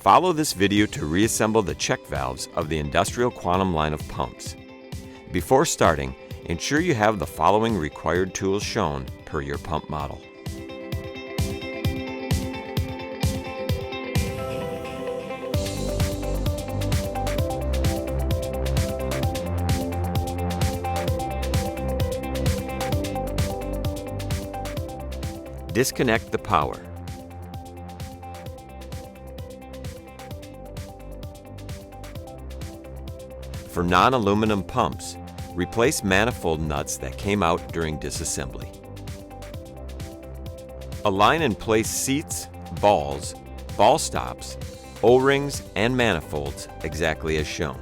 Follow this video to reassemble the check valves of the industrial Quantum line of pumps. Before starting, ensure you have the following required tools shown per your pump model. Disconnect the power. For non-aluminum pumps, replace manifold nuts that came out during disassembly. Align and place seats, balls, ball stops, O-rings, and manifolds exactly as shown.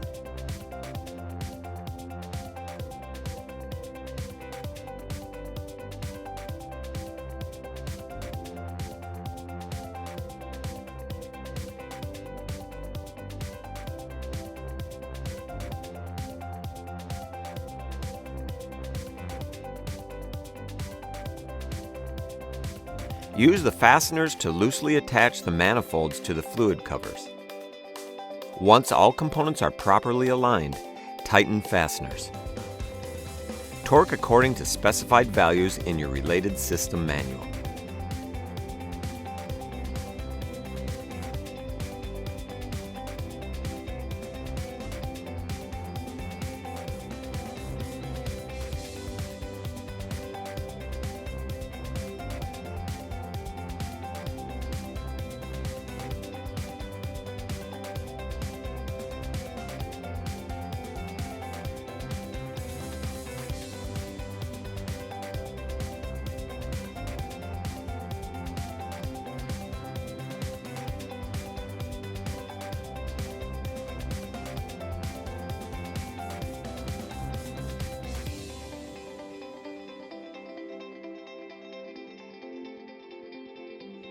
Use the fasteners to loosely attach the manifolds to the fluid covers. Once all components are properly aligned, tighten fasteners. Torque according to specified values in your related system manual.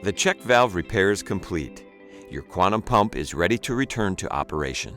The check valve repair is complete. Your Quantum pump is ready to return to operation.